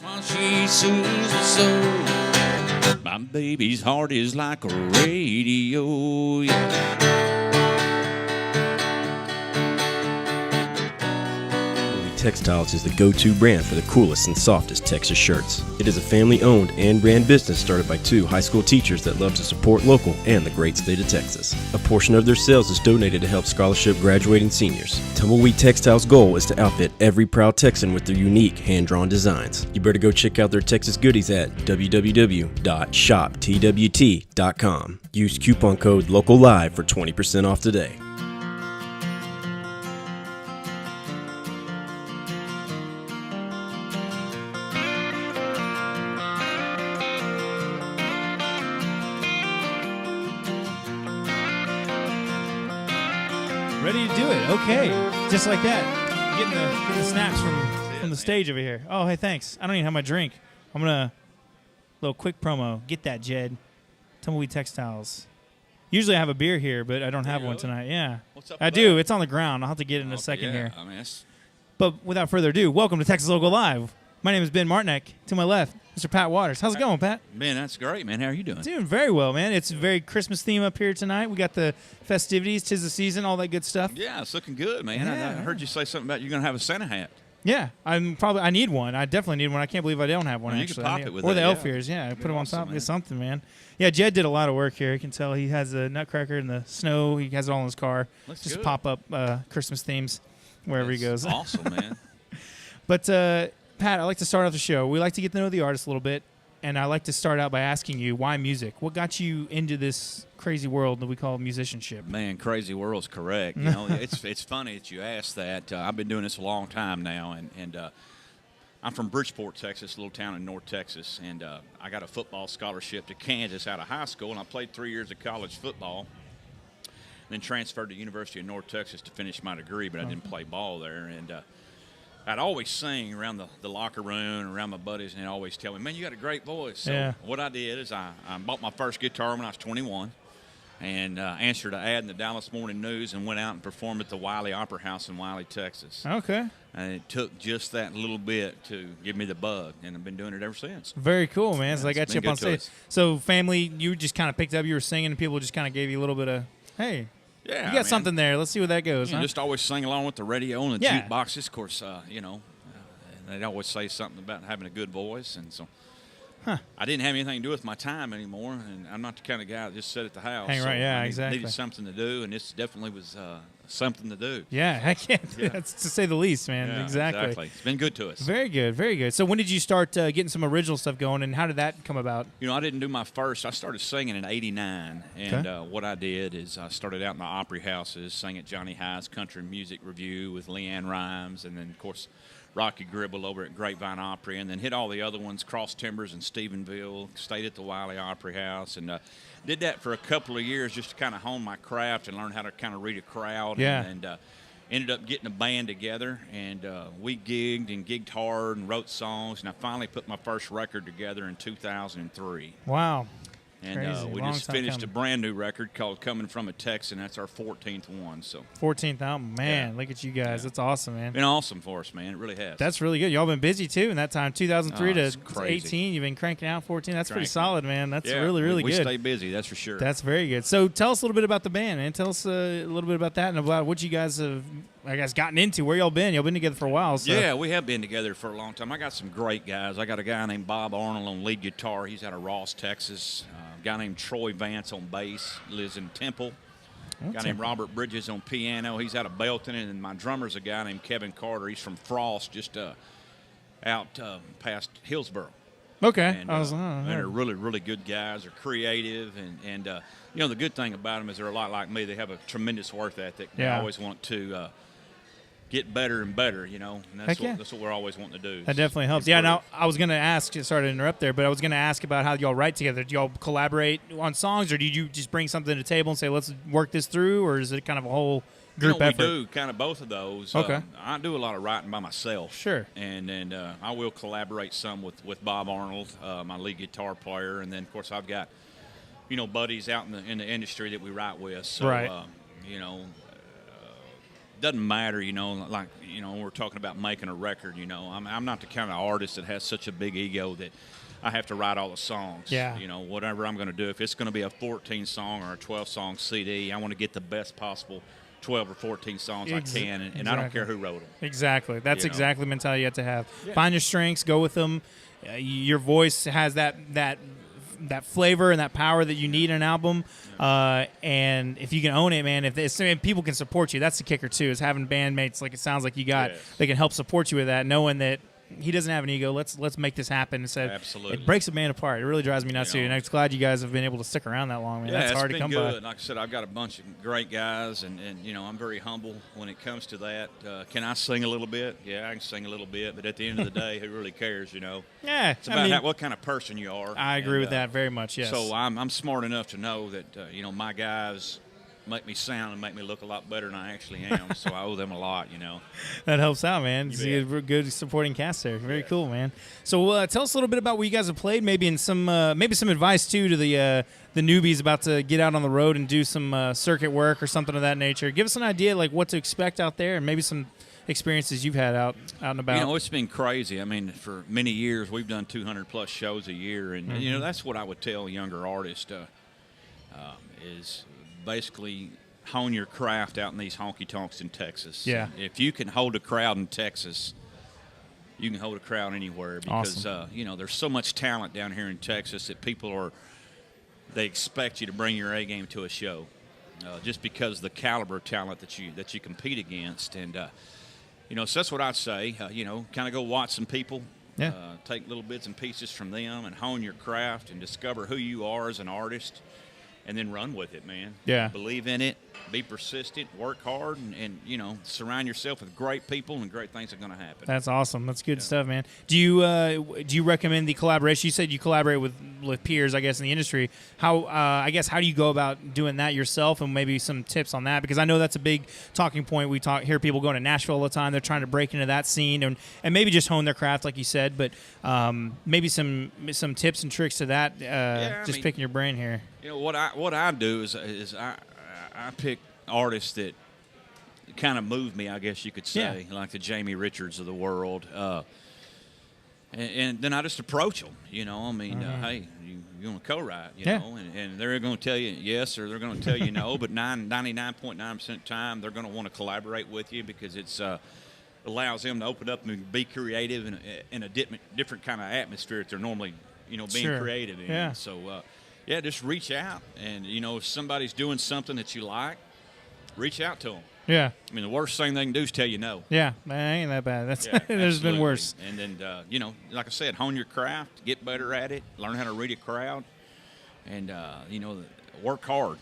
While she soothes her soul. My baby's heart is like a radio. Yeah. Textiles is the go-to brand for the coolest and softest Texas shirts. It is a family-owned and ran business started by two high school teachers that love to support local and the great state of Texas. A portion of their sales is donated to help scholarship graduating seniors. Tumbleweed Textiles' goal is to outfit every proud Texan with their unique hand-drawn designs. You better go check out their Texas goodies at www.shoptwt.com. Use coupon code LOCALLIVE for 20% off today. Ready to do it. Okay. Just like that. Getting the snaps from the stage over here. Oh, hey, thanks. I don't even have my drink. I'm going to, little quick promo. Get that, Jed. Tumbleweed Textiles. Usually I have a beer here, but I don't have one tonight. Yeah. What's up I with do. that? It's on the ground. I'll have to get it in a second here. I mean, that's... But without further ado, welcome to Texas Local Live. My name is Ben Martinek. To my left, Mr. Pat Waters. How's it going, Pat? Man, that's great, man. How are you doing? Doing very well, man. It's a very Christmas theme up here tonight. We got the festivities, 'tis the season, all that good stuff. Yeah, it's looking good, man. I Yeah. heard you say something about you're going to have a Santa hat. Yeah, I need one. I definitely need one. I can't believe I don't have one. Well, you actually, could pop it with or that, the elf yeah. ears. Yeah, put them on awesome, top. man. It's something, man. Yeah, Jed did a lot of work here. You can tell he has a Nutcracker and the snow. He has it all in his car. Looks Just good. pop up Christmas themes wherever he That's goes. Awesome, man. But Pat, I like to start off the show. We like to get to know the artist a little bit, and I like to start out by asking you why music. What got you into this crazy world that we call musicianship? Man, crazy world's correct. You know, it's funny that you asked that. I've been doing this a long time now, and I'm from Bridgeport, Texas, a little town in North Texas, and I got a football scholarship to Kansas out of high school, and I played 3 years of college football, then transferred to University of North Texas to finish my degree, but I didn't play ball there, and I'd always sing around the locker room, around my buddies, and they'd always tell me, man, you got a great voice. So Yeah. what I did is I bought my first guitar when I was 21 and answered an ad in the Dallas Morning News and went out and performed at the Wiley Opera House in Wiley, Texas. Okay. And it took just that little bit to give me the bug, and I've been doing it ever since. Very cool, man. So Yeah, I got it's you up been on good to stage. us. So family, you just kind of picked up, you were singing, and people just kind of gave you a little bit of, hey, Yeah, you got man. something there. Let's see where that goes. You know, huh? just always sing along with the radio and the Yeah. jukeboxes. Of course, and they'd always say something about having a good voice, and so I didn't have anything to do with my time anymore, and I'm not the kind of guy that just sit at the house. Hang right, so yeah, I exactly. needed something to do, and this definitely was something to do. Yeah, heck yeah. Yeah. That's to say the least, man. Yeah, exactly. It's been good to us. Very good, very good. So when did you start getting some original stuff going, and how did that come about? You know, I didn't do my first. I started singing in '89, and Okay. what I did is I started out in the Opry houses, sang at Johnny High's Country Music Review with Leanne Rhymes, and then, of course, Rocky Gribble over at Grapevine Opry, and then hit all the other ones, Cross Timbers in Stephenville, stayed at the Wiley Opry House, and did that for a couple of years just to kind of hone my craft and learn how to kind of read a crowd. Yeah. And ended up getting a band together, and we gigged hard and wrote songs, and I finally put my first record together in 2003. Wow. And Crazy. we Long just time finished coming. a brand new record called Coming From a Texan. That's our 14th one. So 14th album. Man, Yeah. look at you guys. Yeah. That's awesome, man. been awesome for us, man. It really has. That's really good. Y'all been busy, too, in that time. 2003 Oh, to it's crazy. 18, you've been cranking out 14. That's pretty Cranking. solid, man. That's yeah, really, really we good. stay busy, that's for sure. That's very good. So tell us a little bit about the band, man. Tell us a little bit about that and about what you guys have, I guess, gotten into. Where y'all been? Y'all been together for a while. So. Yeah, we have been together for a long time. I got some great guys. I got a guy named Bob Arnold on lead guitar. He's out of Ross, Texas. A guy named Troy Vance on bass. Lives in Temple. A guy named Robert Bridges on piano. He's out of Belton. And my drummer's a guy named Kevin Carter. He's from Frost, just out past Hillsboro. Okay. And, I was, and they're really, really good guys. They're creative, and you know, the good thing about them is they're a lot like me. They have a tremendous work ethic. They Yeah. always want to get better and better, you know, and Heck yeah. that's what we're always wanting to do. that definitely helps. Yeah, now I was going to ask, sorry to interrupt there, but I was going to ask about how y'all write together. Do y'all collaborate on songs, or do you just bring something to the table and say, let's work this through, or is it kind of a whole group effort? We do kind of both of those. Okay. I do a lot of writing by myself. Sure. And I will collaborate some with Bob Arnold, my lead guitar player, and then of course I've got, you know, buddies out in the industry that we write with. So, Right. you know, doesn't matter, like, we're talking about making a record, I'm not the kind of artist that has such a big ego that I have to write all the songs. Yeah. Whatever I'm going to do, if it's going to be a 14-song or a 12-song CD, I want to get the best possible 12 or 14 songs I can, and I don't care who wrote them. Exactly. That's exactly the mentality you have to have. Yeah. Find your strengths, go with them. Your voice has that flavor and that power that you need in an album. And if you can own it, man, if people can support you, that's the kicker too, is having bandmates like it sounds like you got. Yes. They can help support you with that, knowing that he doesn't have an ego. Let's make this happen. Instead, Absolutely. It breaks a band apart. It really drives me nuts too. And I'm glad you guys have been able to stick around that long, man. Yeah, That's hard to come it's been good. by. Like I said, I've got a bunch of great guys, and I'm very humble when it comes to that. Can I sing a little bit? Yeah, I can sing a little bit, but at the end of the day, who really cares, Yeah, It's about what kind of person you are. I agree with that very much, yes. So I'm smart enough to know that, my guys make me sound and make me look a lot better than I actually am, so I owe them a lot, That helps out, man. You See a bet. good supporting cast there. Very cool, man. So tell us a little bit about what you guys have played, maybe some advice too to the newbies about to get out on the road and do some circuit work or something of that nature. Give us an idea like what to expect out there, and maybe some experiences you've had out and about. It's been crazy. I mean, for many years we've done 200 plus shows a year, and that's what I would tell younger artists is basically hone your craft out in these honky tonks in Texas. Yeah. If you can hold a crowd in Texas, you can hold a crowd anywhere, because Awesome. there's so much talent down here in Texas that they expect you to bring your A game to a show, just because of the caliber of talent that you compete against. And so that's what I'd say. Kind of go watch some people. Yeah. Take little bits and pieces from them and hone your craft and discover who you are as an artist. And then run with it, man. Yeah. Believe in it. Be persistent. Work hard, and surround yourself with great people, and great things are going to happen. That's awesome. That's good stuff, man. Do you recommend the collaboration? You said you collaborate with peers, I guess, in the industry. How how do you go about doing that yourself, and maybe some tips on that? Because I know that's a big talking point. We hear people going to Nashville all the time. They're trying to break into that scene and maybe just hone their craft, like you said. But maybe some tips and tricks to that. Picking your brain here. What I do is I pick artists that kind of move me, I guess you could say, like the Jamie Richards of the world, and then I just approach them. Hey, you want to co-write? And they're going to tell you yes, or they're going to tell you no. But 99.9% of the time, they're going to want to collaborate with you, because it's allows them to open up and be creative in a different kind of atmosphere that they're normally being Sure. creative in. Yeah. So. Just reach out, and if somebody's doing something that you like, reach out to them. Yeah. I mean, the worst thing they can do is tell you no. Yeah, man, ain't that bad. That's Yeah, there's been absolutely. worse. And then, like I said, hone your craft, get better at it, learn how to read a crowd, and work hard.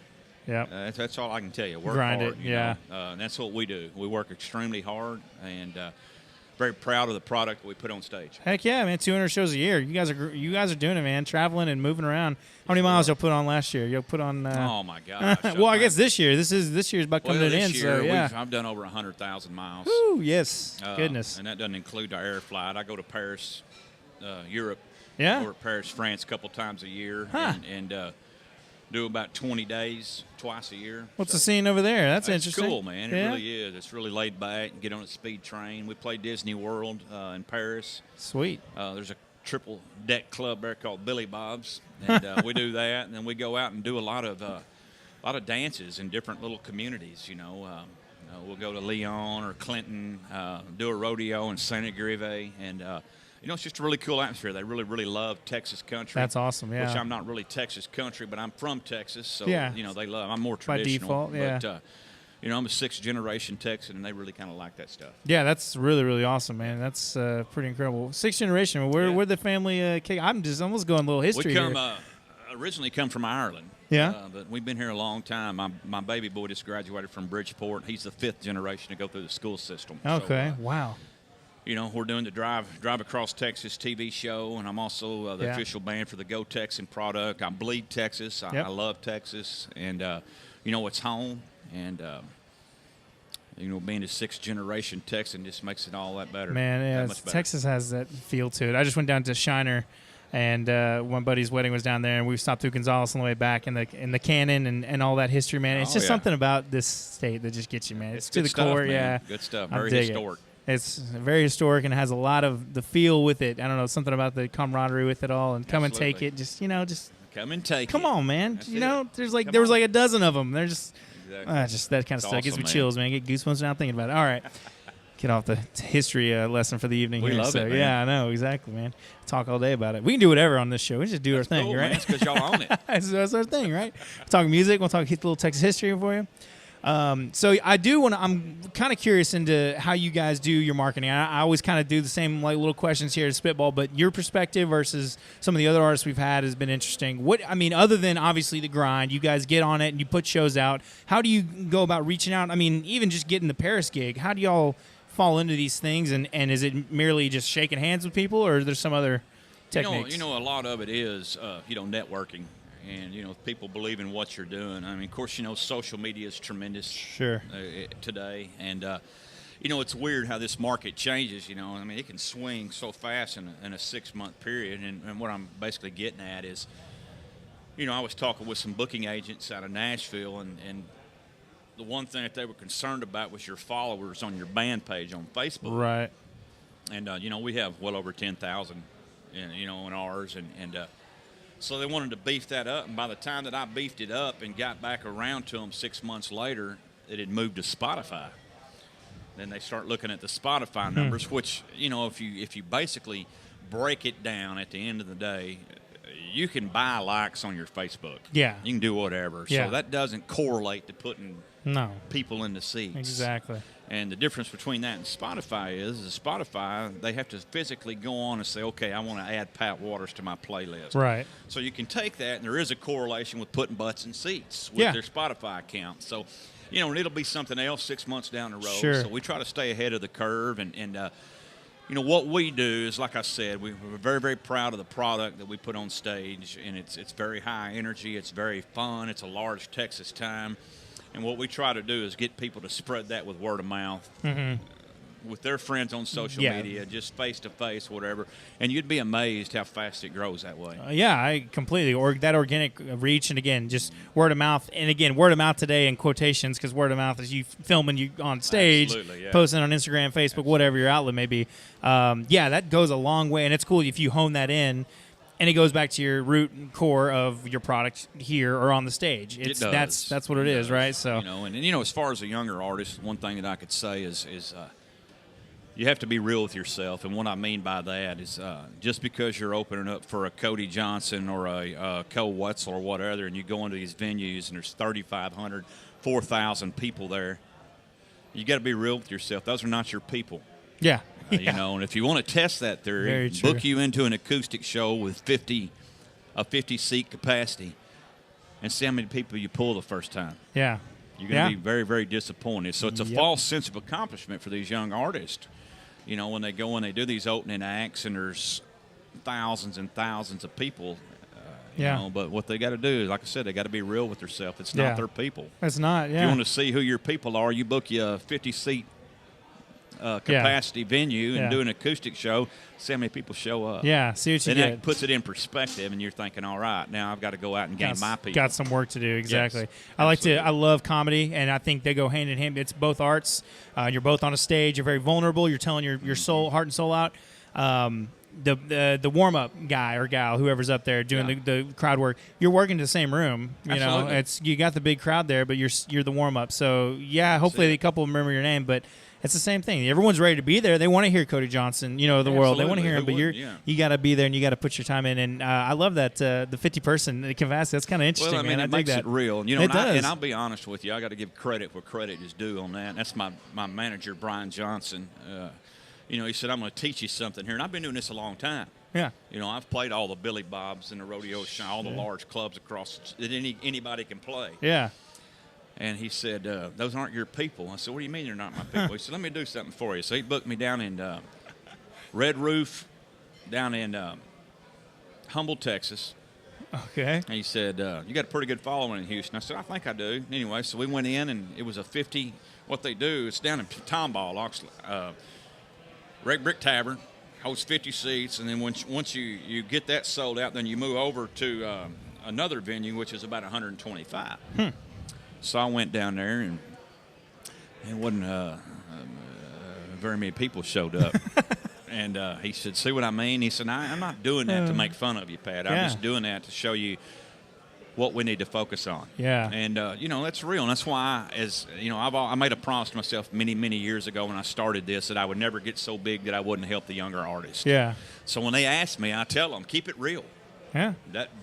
Yeah. That's all I can tell you. Work Grind hard. it, yeah. And that's what we do. We work extremely hard, and very proud of the product we put on stage. Heck yeah, man! 200 shows a year. You guys are doing it, man. Traveling and moving around. How many miles y'all put on last year? Y'all put on. Oh my gosh! well, I guess this year. This year's about coming to an this end. year, So yeah. I've done over 100,000 miles. Woo, yes. Goodness. And that doesn't include our air flight. I go to Paris, Europe, Yeah. or Paris, France, a couple times a year, Huh. and do about 20 days twice a year. What's So the scene over there? That's it's interesting. cool, man. It Yeah? really is. It's really laid back. Get on a speed train. We play Disney World in Paris. Sweet. There's a triple deck club there called Billy Bob's, and we do that. And then we go out and do a lot of dances in different little communities. We'll go to Leon or Clinton, do a rodeo in Santa Grive, and it's just a really cool atmosphere. They really, really love Texas country. That's awesome. Yeah. Which I'm not really Texas country, but I'm from Texas, so Yeah. they love. I'm more By traditional. default, yeah. But I'm a sixth generation Texan, and they really kind of like that stuff. Yeah, that's really, really awesome, man. That's pretty incredible. Sixth generation. Where the family kick? I'm almost going a little history We come here. originally come from Ireland. Yeah. But we've been here a long time. My baby boy just graduated from Bridgeport. He's the fifth generation to go through the school system. Okay. So, Wow. we're doing the Drive Across Texas TV show, and I'm also the official band for the Go Texan product. I bleed Texas. Yep. I love Texas, and it's home. And being a sixth generation Texan just makes it all that better. Man, that yeah, much better. Texas has that feel to it. I just went down to Shiner And one buddy's wedding was down there, and we stopped through Gonzales on the way back in the cannon and all that history, man. It's just something about this state that just gets you, man. It's to the core, man. Good stuff. Very historic. It's very historic and has a lot of the feel with it. I don't know, something about the camaraderie with it all, and come and take it. Just come and take it. Come on, man. That's There was like a dozen of them. They're just just that kind of stuff. Awesome, Gives me chills, man. Get goosebumps now thinking about it. All right. Get off the history lesson for the evening we here. Love it, man. Yeah, I know. Exactly, man. Talk all day about it. We can do whatever on this show. We just do our thing, cool, right? Man. That's because y'all own it. That's our thing, right? We'll talk music. We'll talk a little Texas history for you. So I do want to, I'm kind of curious into how you guys do your marketing. I always kind of do the same like little questions here to spitball, but your perspective versus some of the other artists we've had has been interesting. Other than obviously the grind, you guys get on it and you put shows out. How do you go about reaching out? I mean, even just getting the Paris gig, how do y'all fall into these things? And is it merely just shaking hands with people, or is there some other techniques? A lot of it is, networking. And, people believe in what you're doing. I mean, of course, social media is tremendous today. And, it's weird how this market changes, I mean, it can swing so fast in a 6-month period. And what I'm basically getting at is, I was talking with some booking agents out of Nashville, and the one thing that they were concerned about was your followers on your band page on Facebook. Right. And, we have well over 10,000, in ours. And so they wanted to beef that up, and by the time that I beefed it up and got back around to them 6 months later, it had moved to Spotify. Then they start looking at the Spotify numbers, which, if you basically break it down at the end of the day, you can buy likes on your Facebook. Yeah. You can do whatever. Yeah. So that doesn't correlate to putting people in the seats. Exactly. And the difference between that and Spotify is Spotify, they have to physically go on and say, okay, I want to add Pat Waters to my playlist. Right. So you can take that, and there is a correlation with putting butts in seats with their Spotify account. So, and it'll be something else 6 months down the road. Sure. So we try to stay ahead of the curve. And what we do is, like I said, we're very, very proud of the product that we put on stage, and it's very high energy. It's very fun. It's a large Texas time. And what we try to do is get people to spread that with word of mouth, with their friends on social media, just face-to-face, whatever. And you'd be amazed how fast it grows that way. I completely. That organic reach, and again, just word of mouth. And again, word of mouth today in quotations, because word of mouth is you filming you on stage, posting on Instagram, Facebook, whatever your outlet may be. That goes a long way, and it's cool if you hone that in. And it goes back to your root and core of your product here or on the stage. It does. That's what it is, right? So as far as a younger artist, one thing that I could say is you have to be real with yourself. And what I mean by that is just because you're opening up for a Cody Johnson or a Cole Wetzel or whatever, and you go into these venues and there's 3,500, 4,000 people there, you got to be real with yourself. Those are not your people. Yeah. And if you want to test that theory, book you into an acoustic show with a 50-seat capacity and see how many people you pull the first time. Yeah. You're going to be very, very disappointed. So it's a false sense of accomplishment for these young artists. When they go and they do these opening acts and there's thousands and thousands of people, but what they got to do is, like I said, they got to be real with themselves. It's not their people. It's not, If you want to see who your people are, you book you a 50-seat capacity venue and do an acoustic show, see how many people show up. Yeah, see what you get. Then that puts it in perspective, and you're thinking, all right, now I've got to go out and gain my people. Got some work to do, exactly. Yes, I love comedy, and I think they go hand in hand. It's both arts. You're both on a stage. You're very vulnerable. You're telling your soul, heart and soul out. The warm-up guy or gal, whoever's up there doing the crowd work, you're working in the same room. You got the big crowd there, but you're the warm-up. So, hopefully a couple remember your name, but it's the same thing. Everyone's ready to be there. They want to hear Cody Johnson, the world. They want to hear him, but you got to be there and you got to put your time in. And I love that the 50-person capacity. That's kind of interesting, well, I mean, man. It makes it real. It does. And I'll be honest with you. I got to give credit where credit is due on that. That's my manager, Brian Johnson. He said, I'm going to teach you something here. And I've been doing this a long time. Yeah. I've played all the Billy Bobs and the rodeo show, all the large clubs across that anybody can play. Yeah. And he said, those aren't your people. I said, what do you mean they're not my people? He said, let me do something for you. So he booked me down in Red Roof, down in Humble, Texas. Okay. And he said, you got a pretty good following in Houston. I said, I think I do. Anyway, so we went in, and it was a 50. What they do, it's down in Tomball, Red Brick Tavern. holds 50 seats, and then once you get that sold out, then you move over to another venue, which is about 125. So I went down there, and it wasn't very many people showed up. And he said, "See what I mean?" He said, "I'm not doing that to make fun of you, Pat. I'm just doing that to show you what we need to focus on." Yeah. And that's real, and that's why, I made a promise to myself many years ago when I started this that I would never get so big that I wouldn't help the younger artists. Yeah. So when they ask me, I tell them, keep it real. Yeah.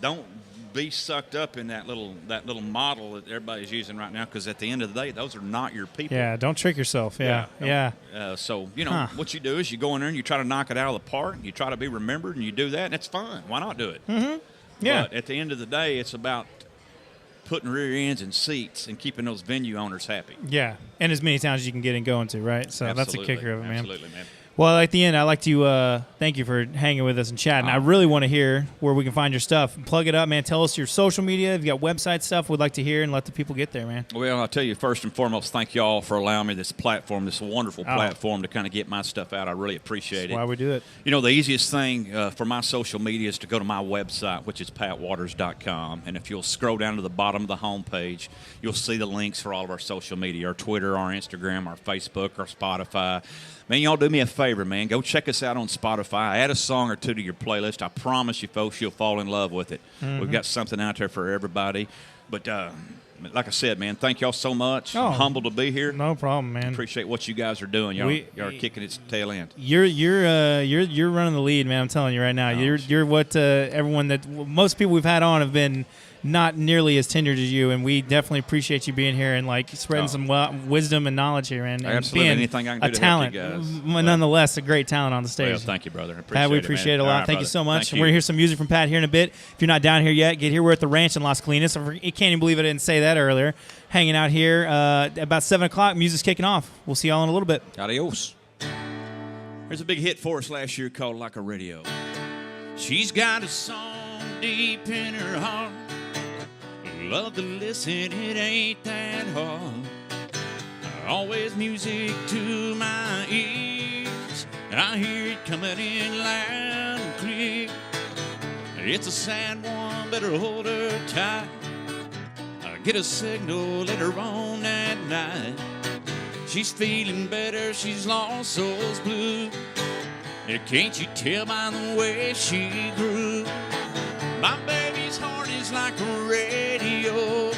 Don't be sucked up in that little model that everybody's using right now, because at the end of the day, those are not your people. Yeah. Don't trick yourself. Yeah. So what you do is you go in there and you try to knock it out of the park. You try to be remembered, and you do that, and it's fun. Why not do it? Mm-hmm. Yeah. But at the end of the day, it's about putting rear ends in seats and keeping those venue owners happy. Yeah. And as many towns as you can get and go into, right? So that's the kicker of it, man. Absolutely, man. Well, at the end, I'd like to thank you for hanging with us and chatting. I really want to hear where we can find your stuff. Plug it up, man. Tell us your social media. If you got website stuff, we'd like to hear and let the people get there, man. Well, I'll tell you, first and foremost, thank you all for allowing me this platform, this wonderful platform to kind of get my stuff out. I really appreciate it. That's why we do it. The easiest thing for my social media is to go to my website, which is patwaters.com. And if you'll scroll down to the bottom of the homepage, you'll see the links for all of our social media, our Twitter, our Instagram, our Facebook, our Spotify. Man, y'all do me a favor, man. Go check us out on Spotify. Add a song or two to your playlist. I promise you, folks, you'll fall in love with it. Mm-hmm. We've got something out there for everybody. But like I said, man, thank y'all so much. I'm humbled to be here. No problem, man. Appreciate what you guys are doing. Y'all are kicking its tail end. You're running the lead, man. I'm telling you right now. You're what most people we've had on have been not nearly as tenured as you, and we definitely appreciate you being here and spreading some wisdom and knowledge here, and absolutely. being Anything I can do a to help you talent, guys. nonetheless, a great talent on the stage. Well, thank you, brother. Pat, we appreciate it a lot. Right, thank you so much. Thank We're you. going to hear some music from Pat here in a bit. If you're not down here yet, get here. We're at the ranch in Las Colinas. I can't even believe I didn't say that earlier. Hanging out here about 7 o'clock. Music's kicking off. We'll see y'all in a little bit. Adios. There's a big hit for us last year called Like a Radio. She's got a song deep in her heart. Love to listen, it ain't that hard. Always music to my ears. I hear it coming in loud and clear. It's a sad one, better hold her tight. Get a signal later on that night. She's feeling better, she's lost those blues. Can't you tell by the way she grew? My baby's heart is like a radio.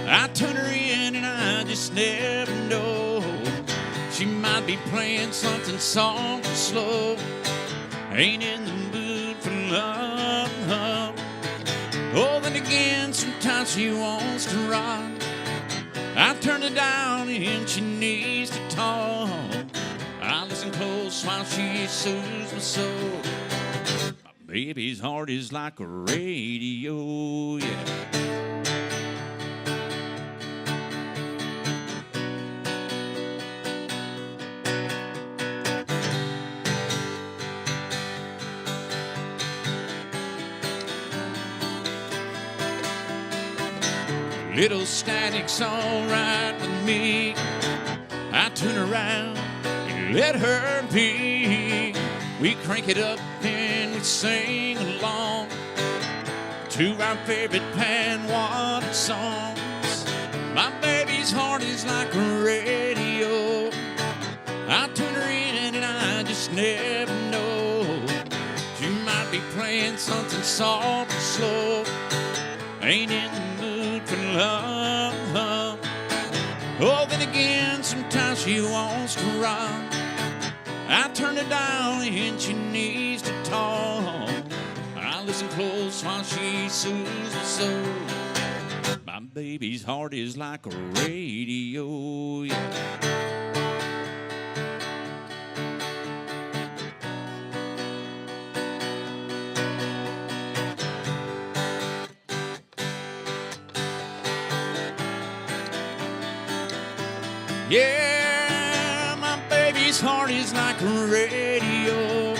I turn her in and I just never know. She might be playing something soft and slow. Ain't in the mood for love. Oh, then again, sometimes she wants to rock. I turn her down and she needs to talk. I listen close while she soothes my soul. Baby's heart is like a radio, yeah. Little static's all right with me. I turn around and let her be. We crank it up and we sing along to our favorite Pat Waters songs. My baby's heart is like a radio. I turn her in and I just never know. She might be playing something soft and slow. Ain't in the mood for love. Oh, then again, sometimes she wants to rock. I turn her down and she needs to talk. I listen close while she soothes my soul. My baby's heart is like a radio, yeah. Yeah, my baby's heart is like a radio.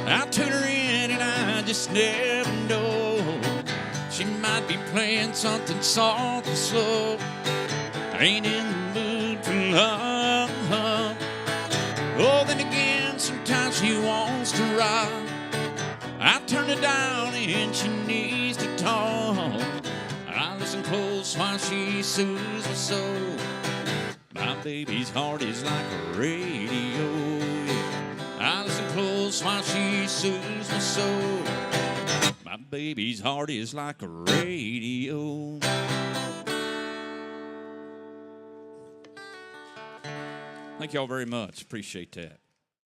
I turn her in and I just never know. She might be playing something soft and slow. Ain't in the mood for love. Oh, then again, sometimes she wants to rock. I turn it down and she needs to talk. I listen close while she soothes my soul. My baby's heart is like a radio. I listen close while she soothes my soul. My baby's heart is like a radio. Thank y'all very much. Appreciate that.